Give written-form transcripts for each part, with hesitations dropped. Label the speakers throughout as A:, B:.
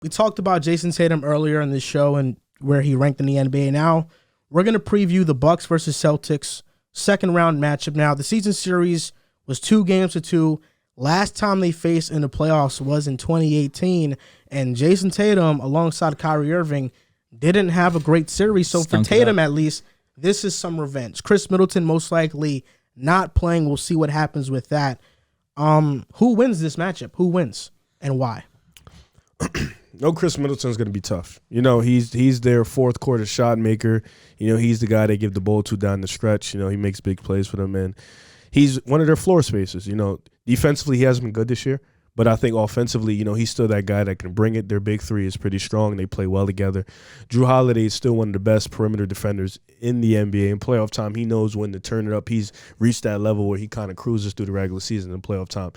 A: we talked about Jason Tatum earlier in this show and where he ranked in the NBA. Now we're going to preview the Bucks versus Celtics second round matchup. Now the season series was 2-2. Last time they faced in the playoffs was in 2018, and Jason Tatum alongside Kyrie Irving didn't have a great series. So for Tatum, at least, this is some revenge. Chris Middleton most likely not playing. We'll see what happens with that. Who wins this matchup? Who wins and why?
B: No, Chris Middleton's going to be tough. You know, he's their fourth quarter shot maker. You know, he's the guy they give the ball to down the stretch. You know, he makes big plays for them, and he's one of their floor spacers. You know, defensively he hasn't been good this year, but I think offensively, you know, he's still that guy that can bring it. Their big three is pretty strong. They play well together. Jrue Holiday is still one of the best perimeter defenders in the NBA. In playoff time, he knows when to turn it up. He's reached that level where he kind of cruises through the regular season. In playoff time,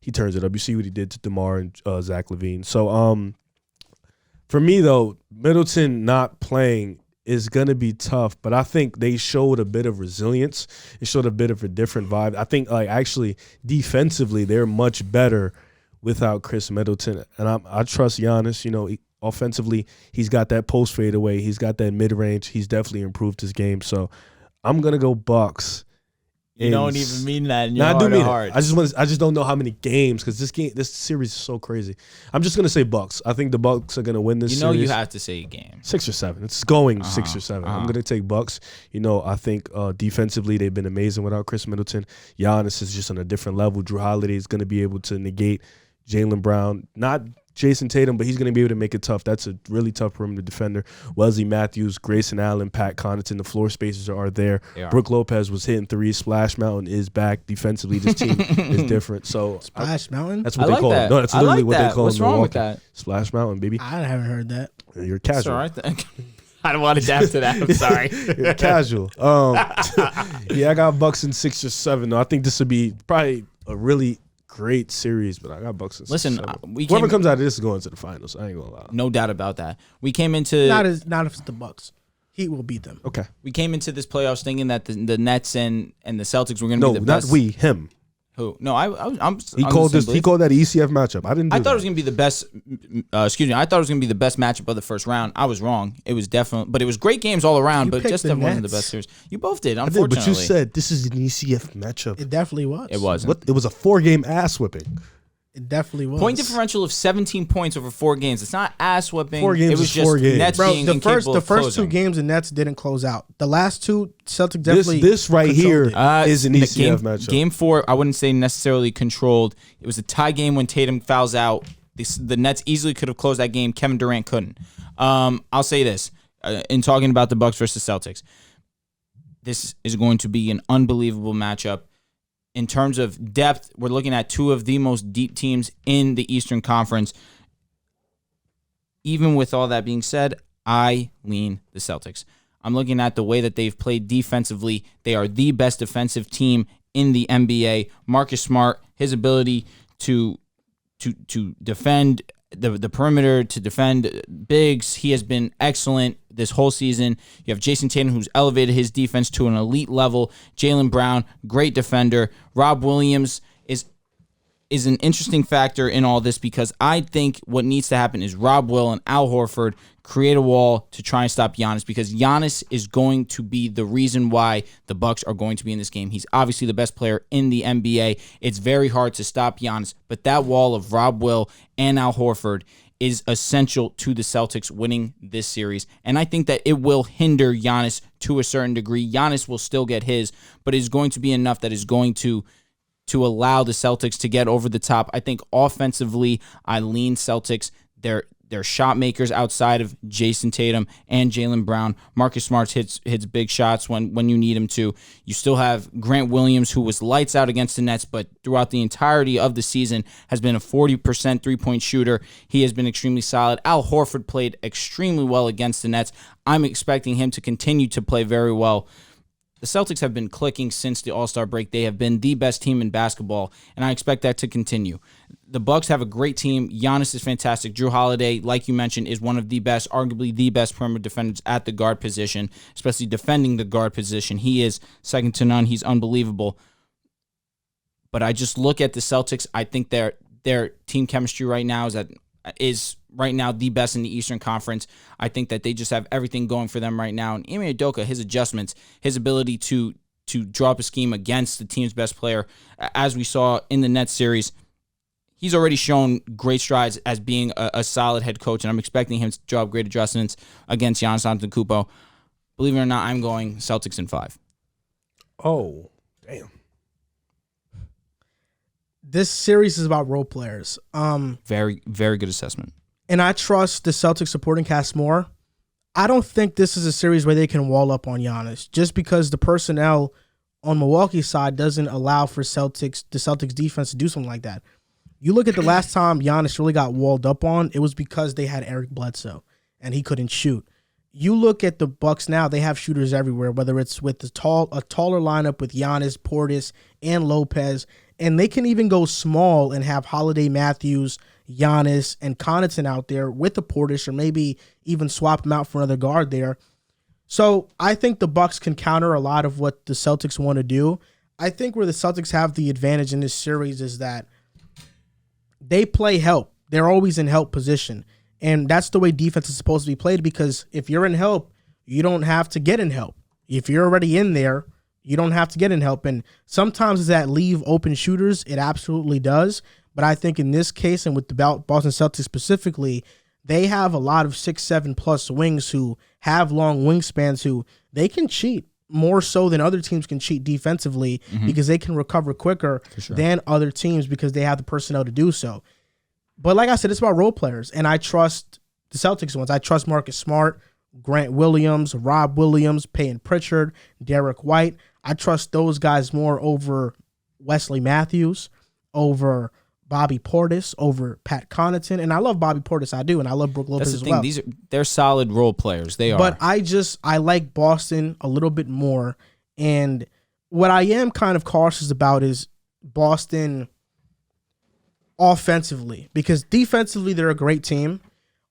B: he turns it up. You see what he did to DeMar and Zach LaVine. So, for me, though, Middleton not playing is going to be tough, but I think they showed a bit of resilience. It showed a bit of a different vibe. I think, actually, defensively, they're much better without Chris Middleton. And I trust Giannis. You know, offensively, he's got that post fadeaway. He's got that mid-range. He's definitely improved his game. So I'm going to go Bucks.
C: You don't even mean that in your heart of hearts.
B: I just don't know how many games because this series is so crazy. I'm just gonna say Bucks. I think the Bucks are gonna win this series.
C: You have to say a game.
B: 6 or 7. It's going 6 or 7. I'm gonna take Bucks. You know, I think defensively they've been amazing without Chris Middleton. Giannis is just on a different level. Jrue Holiday is gonna be able to negate Jaylen Brown. Not Jason Tatum, but he's going to be able to make it tough. That's a really tough perimeter defender. Wesley Matthews, Grayson Allen, Pat Connaughton, the floor spacers are there. Brook Lopez was hitting threes. Splash Mountain is back. Defensively, this team is different. So
A: Splash Mountain?
B: That's what they call it. No, that's literally what they call it.
C: What's wrong with that?
B: Splash Mountain, baby.
A: I haven't heard that.
B: You're casual.
C: All right. I don't want to adapt to that. I'm sorry.
B: You're casual. Yeah, I got Bucks in 6 or 7. I think this would be probably a really great series, but I got Bucks in 6 or 7. Whoever comes out of this is going to the finals. I ain't gonna lie.
C: No doubt about that. We came into
A: not if it's the Bucks. Heat will beat them.
B: Okay.
C: We came into this playoffs thinking that the Nets and the Celtics were going to be the best.
B: No, not we. Him.
C: Who? No,
B: He called that ECF matchup. I didn't.
C: I thought it was going to be the best. Excuse me. I thought it was going to be the best matchup of the first round. I was wrong. It was definitely, but it was great games all around. But just that wasn't the best series. You both did. Unfortunately,
B: but you said this is an ECF matchup.
A: It definitely was.
C: It wasn't.
B: It was a 4-game ass whipping.
A: It definitely was.
C: Point differential of 17 points over 4 games. It's not ass whipping.
B: 4 games
C: it was
B: is
C: just
B: 4 games.
C: Nets
A: Bro,
C: being
A: the first
C: closing.
A: 2 games the Nets didn't close out. The last 2 Celtics definitely
B: this right here is an ECF matchup.
C: Game 4, I wouldn't say necessarily controlled. It was a tie game when Tatum fouls out. The Nets easily could have closed that game. Kevin Durant couldn't. I'll say this in talking about the Bucks versus Celtics. This is going to be an unbelievable matchup. In terms of depth, we're looking at 2 of the most deep teams in the Eastern Conference. Even with all that being said, I lean the Celtics. I'm looking at the way that they've played defensively. They are the best defensive team in the NBA. Marcus Smart, his ability to defend the perimeter, to defend bigs, he has been excellent this whole season. You have Jason Tatum, who's elevated his defense to an elite level. Jaylen Brown, great defender. Rob Williams is an interesting factor in all this because I think what needs to happen is Rob Will and Al Horford create a wall to try and stop Giannis because Giannis is going to be the reason why the Bucks are going to be in this game. He's obviously the best player in the NBA. It's very hard to stop Giannis, but that wall of Rob Will and Al Horford is essential to the Celtics winning this series. And I think that it will hinder Giannis to a certain degree. Giannis will still get his, but it's going to be enough that is going to allow the Celtics to get over the top. I think offensively, I lean Celtics. They're shot makers outside of Jason Tatum and Jaylen Brown. Marcus Smart hits big shots when you need him to. You still have Grant Williams, who was lights out against the Nets, but throughout the entirety of the season has been a 40% three-point shooter. He has been extremely solid. Al Horford played extremely well against the Nets. I'm expecting him to continue to play very well. The Celtics have been clicking since the All-Star break. They have been the best team in basketball, and I expect that to continue. The Bucks have a great team. Giannis is fantastic. Jrue Holiday, like you mentioned, is one of the best, arguably the best perimeter defenders at the guard position, especially defending the guard position. He is second to none. He's unbelievable. But I just look at the Celtics. I think their team chemistry right now is at is right now the best in the Eastern Conference. I think that they just have everything going for them right now. And Ime Udoka, his adjustments, his ability to draw up a scheme against the team's best player, as we saw in the Nets series, he's already shown great strides as being a solid head coach, and I'm expecting him to draw up great adjustments against Giannis Antetokounmpo. Believe it or not, I'm going Celtics in 5.
B: Oh, damn.
A: This series is about role players.
C: Very, very good assessment.
A: And I trust the Celtics supporting cast more. I don't think this is a series where they can wall up on Giannis, just because the personnel on Milwaukee's side doesn't allow for the Celtics defense to do something like that. You look at the last time Giannis really got walled up on, it was because they had Eric Bledsoe, and he couldn't shoot. You look at the Bucks now; they have shooters everywhere. Whether it's with a taller lineup with Giannis, Portis, and Lopez, and they can even go small and have Holiday, Matthews, Giannis, and Connaughton out there with the Portis, or maybe even swap them out for another guard there. So I think the Bucks can counter a lot of what the Celtics want to do. I think where the Celtics have the advantage in this series is that they play help. They're always in help position. And that's the way defense is supposed to be played, because if you're in help, you don't have to get in help. If you're already in there, you don't have to get in help. And sometimes that leave open shooters, it absolutely does. But I think in this case, and with the Boston Celtics specifically, they have a lot of 6'7" plus wings who have long wingspans who they can cheat more so than other teams can cheat defensively, because they can recover quicker than other teams because they have the personnel to do so. But like I said, it's about role players, and I trust the Celtics ones. I trust Marcus Smart, Grant Williams, Rob Williams, Peyton Pritchard, Derek White. I trust those guys more over Wesley Matthews, over Bobby Portis, over Pat Connaughton. And I love Bobby Portis, I do, and I love Brook Lopez as well.
C: They're solid role players. They are.
A: But I like Boston a little bit more. And what I am kind of cautious about is Boston offensively, because defensively they're a great team.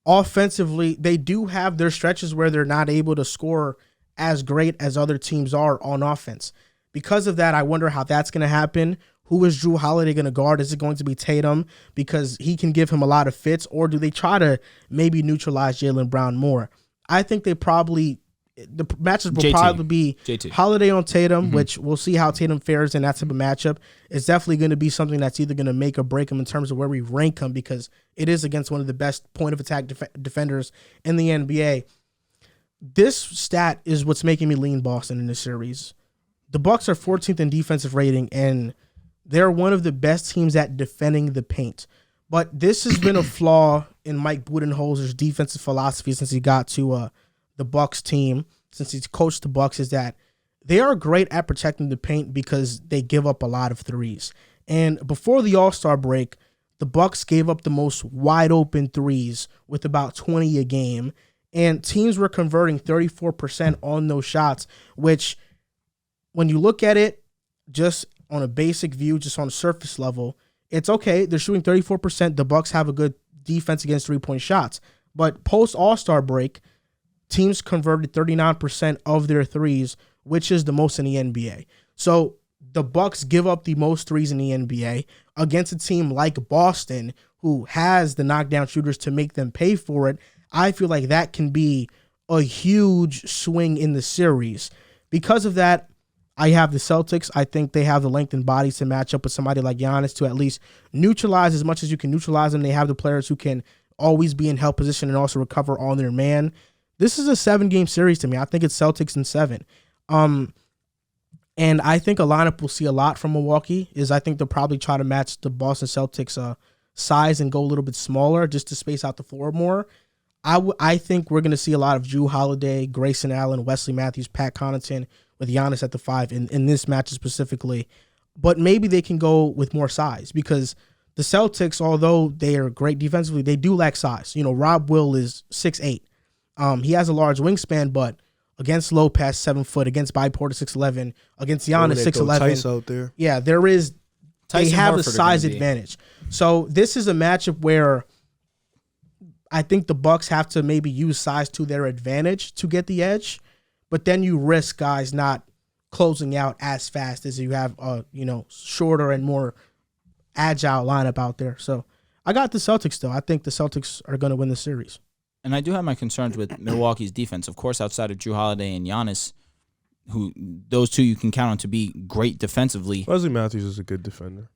A: Offensively, they do have their stretches where they're not able to score as great as other teams are on offense. Because of that, I wonder how that's going to happen. Who is Drew Holiday going to guard? Is it going to be Tatum because he can give him a lot of fits, or do they try to maybe neutralize Jaylen Brown more? I think the matches will probably be JT. Holiday on Tatum, which we'll see how Tatum fares in that type of matchup. It's definitely going to be something that's either going to make or break him in terms of where we rank him, because it is against one of the best point of attack defenders in the NBA. This stat is what's making me lean Boston in this series. The Bucks are 14th in defensive rating, and they're one of the best teams at defending the paint. But this has been a flaw in Mike Budenholzer's defensive philosophy since he got to the Bucks team, since he's coached the Bucks, is that they are great at protecting the paint because they give up a lot of threes. And before the All-Star break, the Bucks gave up the most wide open threes with about 20 a game, and teams were converting 34% on those shots, which when you look at it just on a basic view, just on a surface level, it's okay. They're shooting 34%. The Bucks have a good defense against three-point shots. But post All-Star break, teams converted 39% of their threes, which is the most in the NBA. So the Bucks give up the most threes in the NBA against a team like Boston, who has the knockdown shooters to make them pay for it. I feel like that can be a huge swing in the series. Because of that, I have the Celtics. I think they have the length and bodies to match up with somebody like Giannis to at least neutralize as much as you can neutralize them. They have the players who can always be in help position and also recover on their man. This is a 7-game series to me. I think it's Celtics in 7. And I think a lineup we'll see a lot from Milwaukee is I think they'll probably try to match the Boston Celtics size and go a little bit smaller just to space out the floor more. I think we're going to see a lot of Drew Holiday, Grayson Allen, Wesley Matthews, Pat Connaughton with Giannis at the 5 in this match specifically. But maybe they can go with more size, because the Celtics, although they are great defensively, they do lack size. You know, Rob Will is 6'8". He has a large wingspan, but against Lopez, 7 foot, against Bobby Portis, 6'11", against Giannis, 6'11".
B: Out there.
A: Yeah, there is. They have a
C: Horford
A: size advantage. So this is a matchup where I think the Bucks have to maybe use size to their advantage to get the edge, but then you risk guys not closing out as fast as you have a shorter and more agile lineup out there. So I got the Celtics, though. I think the Celtics are going to win the series.
C: And I do have my concerns with Milwaukee's defense. Of course, outside of Drew Holiday and Giannis, who those two you can count on to be great defensively.
B: Wesley Matthews is a good defender.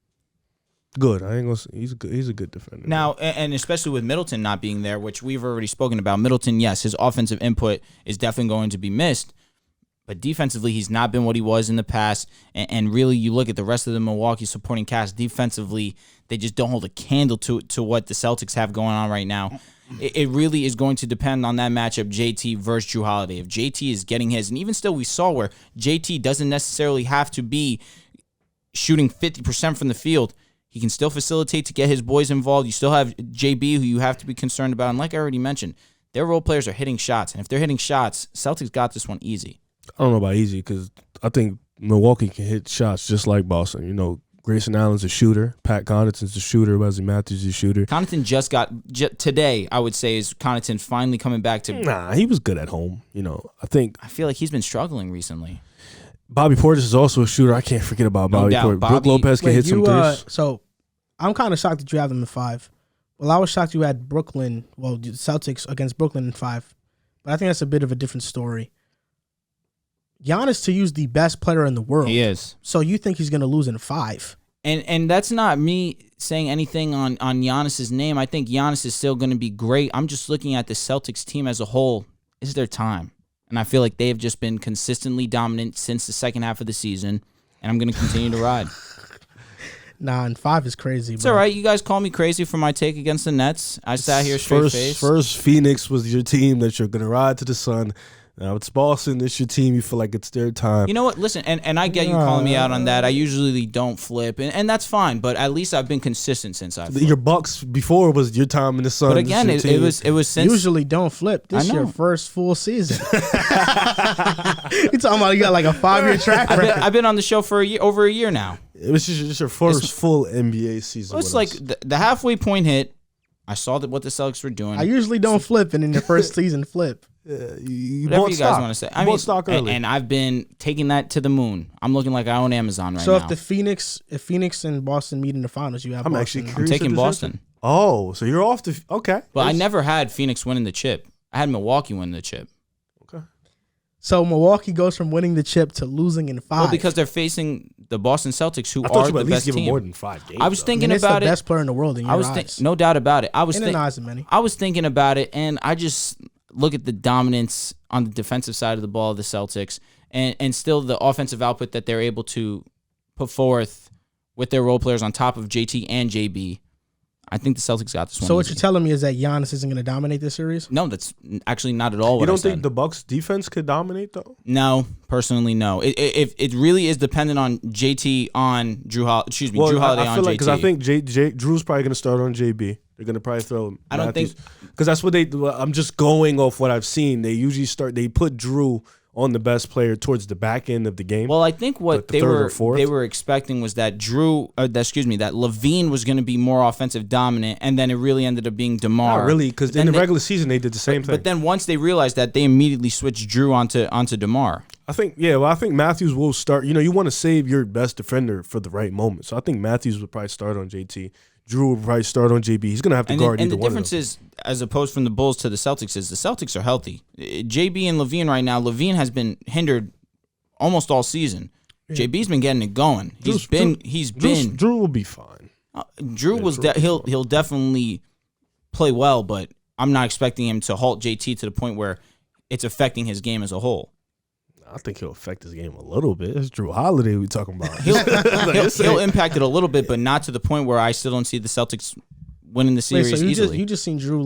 B: Good. I ain't gonna say he's a good defender.
C: Now, and especially with Middleton not being there, which we've already spoken about. Middleton, yes, his offensive input is definitely going to be missed. But defensively, he's not been what he was in the past. And really, you look at the rest of the Milwaukee supporting cast defensively, they just don't hold a candle to what the Celtics have going on right now. It really is going to depend on that matchup, JT versus Drew Holiday. If JT is getting his, and even still we saw where JT doesn't necessarily have to be shooting 50% from the field. He can still facilitate to get his boys involved. You still have JB, who you have to be concerned about. And like I already mentioned, their role players are hitting shots. And if they're hitting shots, Celtics got this one easy.
B: I don't know about easy because I think Milwaukee can hit shots just like Boston. You know, Grayson Allen's a shooter. Pat Connaughton's a shooter. Wesley Matthews is a shooter.
C: Connaughton just got today, I would say, is Connaughton finally coming back to.
B: Nah, he was good at home. You know,
C: I feel like he's been struggling recently.
B: Bobby Portis is also a shooter. I can't forget about Bobby Portis. Brook Lopez can hit some threes.
A: So I'm kind of shocked that you have them in 5. Well, I was shocked you had Brooklyn, the Celtics against Brooklyn in 5. But I think that's a bit of a different story. Giannis, to use the best player in the world.
C: He is.
A: So you think he's going to lose in 5?
C: And that's not me saying anything on Giannis's name. I think Giannis is still going to be great. I'm just looking at the Celtics team as a whole. It's their time. And I feel like they have just been consistently dominant since the second half of the season. And I'm going to continue to ride.
A: Nah, and 5 is crazy.
C: It's all right. You guys call me crazy for my take against the Nets. I sat here straight face.
B: First, Phoenix was your team that you're going to ride to the sun. Now it's Boston. It's your team. You feel like it's their time.
C: You know what? Listen, and I get you calling me out on that. I usually don't flip, and that's fine. But at least I've been consistent since I flipped.
B: Your Bucks before was your time in the sun.
C: But again, it was since
A: usually don't flip. This is your first full season. You talking about you got like a 5-year track record?
C: I've been on the show for over a year now.
B: It was just your first full NBA season.
C: It's like the halfway point hit. I saw what the Celtics were doing.
A: I usually don't flip, and in the first season, flip.
B: Yeah, you
C: whatever
B: bought
C: you
B: stock.
C: guys want to say. I
B: bought stock early.
C: and I've been taking that to the moon. I'm looking like I own Amazon right now.
A: So if Phoenix and Boston meet in the finals, you have
B: I'm
A: Boston.
B: actually
C: I'm
B: curious.
C: taking Boston.
B: Oh, so you're off the okay.
C: But I never had Phoenix winning the chip. I had Milwaukee winning the chip.
B: Okay.
A: So Milwaukee goes from winning the chip to losing in 5.
C: Well, because they're facing the Boston Celtics, who
B: I thought
C: are
B: you would
C: the
B: at least
C: best
B: give them
C: team.
B: more than 5 games.
C: I was thinking
A: it's
C: about
A: the
C: it.
A: best player in the world in your eyes.
C: No doubt about it. I was
A: in the eyes of many.
C: I was thinking about it, and I just look at the dominance on the defensive side of the ball of the Celtics, and still the offensive output that they're able to put forth with their role players on top of JT and JB. I think the Celtics got this one.
A: So what
C: easy.
A: you're telling me is that Giannis isn't going to dominate this series?
C: No, that's actually not at all what
B: You don't
C: I said.
B: think the Bucks defense could dominate though?
C: No, personally, no. It really is dependent on JT on Drew Holiday
B: I feel
C: on
B: like
C: JT.
B: because I think Drew's probably going to start on JB. They're going to probably throw.
C: I don't think
B: because that's what they do. I'm just going off what I've seen. They usually they put Drew on the best player towards the back end of the game.
C: Well, I think what
B: the third or fourth.
C: they were expecting was that that Levine was going to be more offensive dominant, and then it really ended up being DeMar.
B: Not really, because in the regular season they did the same thing.
C: But then once they realized that, they immediately switched Drew onto DeMar.
B: I think Matthews will start. You know, you want to save your best defender for the right moment. So I think Matthews would probably start on JT. Drew will probably start on JB. He's going to have to guard either one of them.
C: And the difference is, as opposed from the Bulls to the Celtics, is the Celtics are healthy. JB and Levine right now, Levine has been hindered almost all season. Yeah. JB's been getting it going.
B: Drew will be fine.
C: He'll definitely play well, but I'm not expecting him to halt JT to the point where it's affecting his game as a whole.
B: I think he'll affect his game a little bit. It's Drew Holiday we're talking about.
C: He'll impact it a little bit, but not to the point where I still don't see the Celtics winning the series easily.
A: You just seen Drew,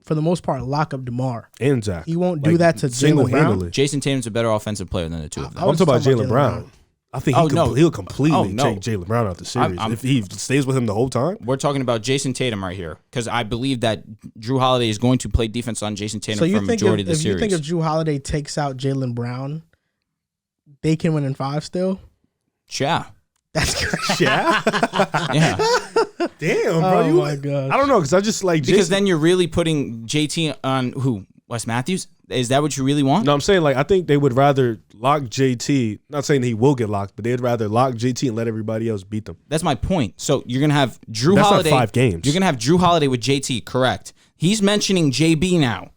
A: for the most part, lock up DeMar.
B: And Zach.
A: He won't do that to Jaylen Brown.
C: Jason Tatum's a better offensive player than the two of them.
B: I'm talking about Jaylen Brown. I think he'll completely take Jaylen Brown out the series if he stays with him the whole time.
C: We're talking about Jason Tatum right here because I believe that Drew Holiday is going to play defense on Jason Tatum for a majority of the series.
A: You think if Drew Holiday takes out Jaylen Brown, they can win in 5 still?
C: Yeah.
A: That's crazy.
B: Yeah?
C: Yeah.
B: Damn, bro.
A: Oh, my God.
B: I don't know because I just like Jason.
C: Because then you're really putting JT on who? Wes Matthews? Is that what you really want?
B: No, I'm saying I think they would rather lock JT. Not saying he will get locked, but they'd rather lock JT and let everybody else beat them.
C: That's my point. So you're gonna have Drew
B: That's
C: Holiday.
B: not 5 games.
C: You're gonna have Drew Holiday with JT. Correct. He's mentioning JB now.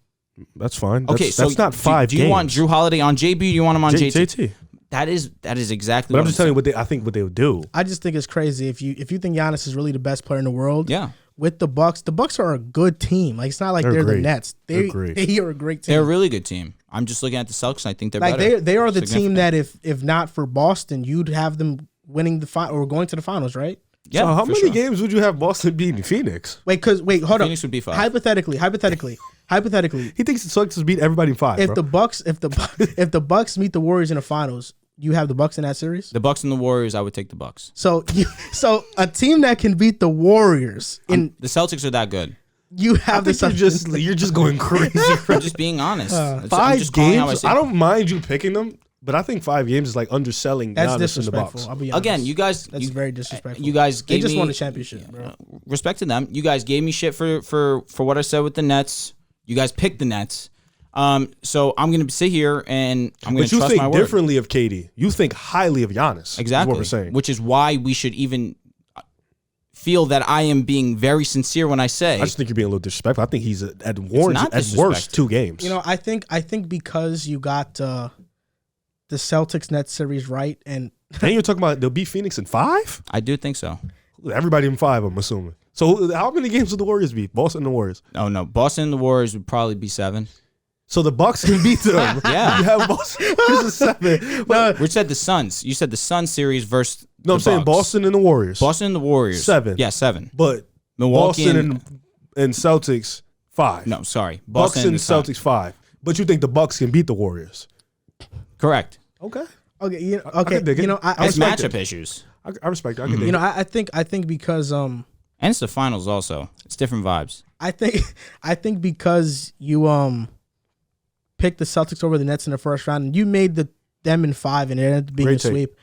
B: That's fine.
C: Okay, so
B: that's not 5
C: do
B: games.
C: you want Drew Holiday on JB? Or do you want him on JT?
B: JT.
C: That is exactly.
B: But
C: what
B: I'm just telling you I think what they would do.
A: I just think it's crazy if you think Giannis is really the best player in the world.
C: Yeah.
A: With the Bucks are a good team. Like it's not like they're the
B: great.
A: Nets.
B: They're great.
A: They are a great team.
C: They're a really good team. I'm just looking at the Celtics. And I think they're
A: like
C: better.
A: they are the team
C: Significant.
A: that if not for Boston, you'd have them winning the final or going to the finals, right?
C: Yeah.
B: So how
C: for
B: many
C: sure.
B: games would you have Boston beating Phoenix?
A: Wait, hold
C: Phoenix
A: up.
C: would be 5.
A: Hypothetically,
B: He thinks the Celtics beat everybody in 5.
A: if
B: bro.
A: the Bucks if the Bucks meet the Warriors in the finals, you have the Bucks in that series.
C: The Bucks and the Warriors, I would take the Bucks.
A: So a team that can beat the Warriors in
C: The Celtics are that good.
A: you have the
B: you're just going crazy.
C: I'm just being honest. I'm
B: 5
C: just calling how
B: games.
C: see
B: I
C: it.
B: don't mind you picking them, but I think 5 games is like underselling
A: That's
B: Giannis in the
A: disrespectful.
B: Bucks.
A: I'll be honest.
C: Again, you guys.
A: That's very disrespectful.
C: You guys
A: they
C: gave
A: just
C: me
A: won a championship, bro.
C: respect to them. You guys gave me shit for what I said with the Nets. You guys picked the Nets. So I'm gonna sit here and I'm gonna
B: But you
C: trust my
B: think
C: word.
B: differently of KD. You think highly of Giannis.
C: Exactly.
B: Is what we're saying.
C: Which is why we should even feel that I am being very sincere when I say
B: I just think you're being a little disrespectful. I think he's at
C: not
B: worst
C: disrespectful.
B: 2 games.
A: You know, I think because you got the Celtics Nets series right, and
B: then you're talking about they'll beat Phoenix in 5?
C: I do think so.
B: Everybody in 5, I'm assuming. So how many games would the Warriors beat? Boston and the Warriors.
C: Oh no, Boston and the Warriors would probably be 7.
B: So the Bucks can beat them.
C: Yeah.
B: You have Boston versus 7. But,
C: Which said the Suns. You said the Suns series versus
B: no, I'm
C: the
B: saying
C: Bucks.
B: Boston and the Warriors.
C: Boston and the Warriors.
B: 7.
C: Yeah, 7.
B: But
C: Milwaukee
B: Boston and Celtics 5.
C: No, sorry.
B: Bucks and
C: the Suns.
B: Celtics 5. But you think the Bucks can beat the Warriors?
C: Correct.
B: Okay.
A: okay,
B: I can dig it.
A: I
C: It's
A: respect
C: matchup
A: it.
C: issues.
B: I respect it. I can dig
A: You
B: it.
A: know, I think because
C: And it's the finals also. It's different vibes.
A: I think because you picked the Celtics over the Nets in the first round, and you made them in 5, and it ended up being
B: Great
A: a
B: take.
A: sweep.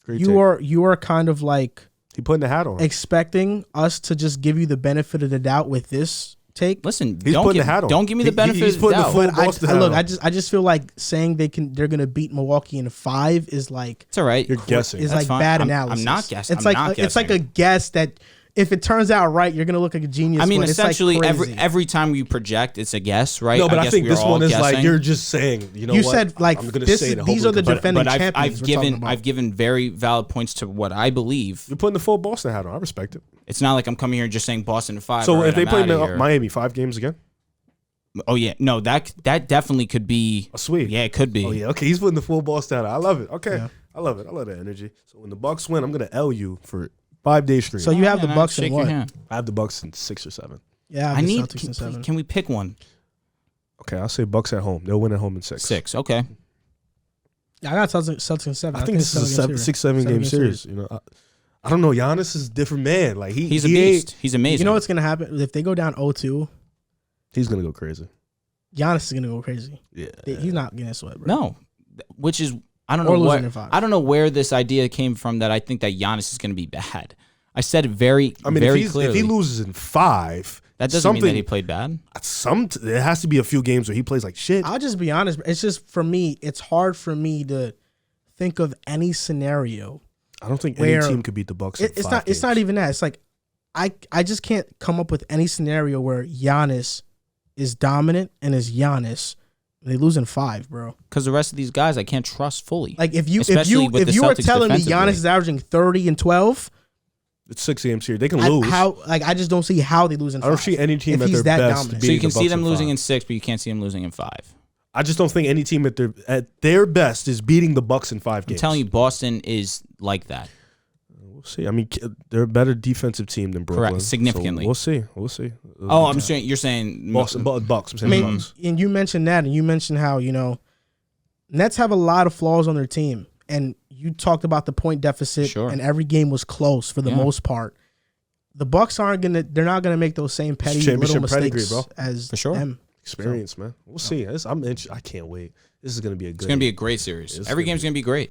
B: Great
A: You
B: take.
A: are kind of like
B: He putting the hat on.
A: expecting us to just give you the benefit of the doubt with this take.
C: Listen,
B: He's
C: don't
B: putting
C: give,
B: the hat on.
C: don't give me the benefit
B: he's
C: of the
B: putting the
C: doubt.
B: full
A: But
B: Boston hat
A: look,
B: on.
A: I just feel like saying they're gonna beat Milwaukee in 5 is like
C: It's all right.
B: You're guessing.
A: is
C: That's
A: like
C: fine.
A: bad
C: I'm
A: analysis.
C: not guessing.
A: It's
C: I'm
A: like
C: not
A: it's like a
C: guessing.
A: guess that if it turns out right, you're gonna look like a genius.
C: I mean,
A: but it's, like,
C: essentially,
A: crazy.
C: every time you project, it's a guess, right?
B: No, but I
C: guess
B: think
C: we're
B: this
C: all
B: one is
C: guessing.
B: like you're just saying. You know
A: You
B: what?
A: said, like,
B: I'm gonna
A: this
B: say
A: is-
B: it.
A: these are the
B: hopefully
A: defending
C: but
A: champions
C: I've
A: we're talking
C: given
A: about.
C: I've given very valid points to what I believe.
B: You're putting the full Boston hat on. I respect it.
C: It's not like I'm coming here and just saying Boston in 5.
B: So
C: all right,
B: if they
C: I'm
B: play
C: outta here.
B: Miami 5 games again,
C: Oh yeah, no, that definitely could be
B: a sweep.
C: Yeah, it could be.
B: Oh yeah. Okay, he's putting the full Boston hat on. I love it. Okay,
A: Yeah.
B: I love it. I love that energy. So when the Bucks win, I'm gonna L you for 5 days straight.
A: So you have the
C: Man,
A: Bucks
C: shake
A: in
C: your
A: what?
C: hand.
B: I have the Bucks in 6 or 7.
A: Yeah,
C: I
A: the
C: need.
A: Celtics in 7.
C: Can we pick one?
B: Okay, I'll say Bucks at home. They'll win at home in 6.
C: 6. Okay.
A: Yeah, I got Celtics in 7.
B: I think this is a 6-7 game series. You know, I don't know. Giannis is a different man. Like
C: He's a
B: he
C: beast.
B: ain't-
C: He's amazing.
A: You know what's gonna happen if they go down 0-2?
B: He's gonna go crazy.
A: Giannis is gonna go crazy.
B: Yeah.
A: He's not getting sweat, bro.
C: No, which is I don't
A: Or
C: know
A: losing
C: what
A: in 5.
C: I don't know where this idea came from that I think that Giannis is going to be bad. I said it very
B: I mean,
C: very
B: if
C: clearly.
B: he loses in 5,
C: that doesn't mean that he played bad.
B: There has to be a few games where he plays like shit.
A: I'll just be honest. It's just for me. It's hard for me to think of any scenario.
B: I don't think
A: where
B: any team could beat the Bucks. In
A: It's
B: 5
A: not. It's not
B: games.
A: even that. It's like I just can't come up with any scenario where Giannis is dominant and is Giannis. They lose in 5, bro.
C: Because the rest of these guys I can't trust fully.
A: Like if you
C: Especially with
A: if
C: the
A: you were
C: Celtics
A: telling me
C: defensively.
A: Giannis is averaging 30 and 12,
B: It's 6 games here. They can lose.
A: I just don't see how they lose in 5.
B: I don't see any team
A: if
B: at
A: he's
B: their
A: that
B: best.
A: dominant.
C: So you
B: beating
C: can
B: the
C: see
B: Bucks
C: them losing
B: 5.
C: in 6, but you can't see them losing in 5.
B: I just don't think any team at their best is beating the Bucks in 5
C: I'm
B: games.
C: telling you, Boston is like that.
B: We'll see. I mean, they're a better defensive team than Brooklyn.
C: Correct, significantly.
B: So we'll see.
C: Oh, I'm saying you're saying
B: Boston Bucks. I'm
A: I
B: saying
A: mean,
B: Bucks.
A: and you mentioned that, and you mentioned how Nets have a lot of flaws on their team, and you talked about the point deficit,
C: Sure.
A: and every game was close for the most part. The Bucks they're not gonna make those same petty little
B: Championship pedigree,
A: mistakes
B: bro.
A: as
C: For sure.
A: them.
B: Experience, man. We'll see. I can't wait. This is gonna be a good.
C: it's going to be a great series.
B: It's
C: Every
B: gonna
C: game's going to be great.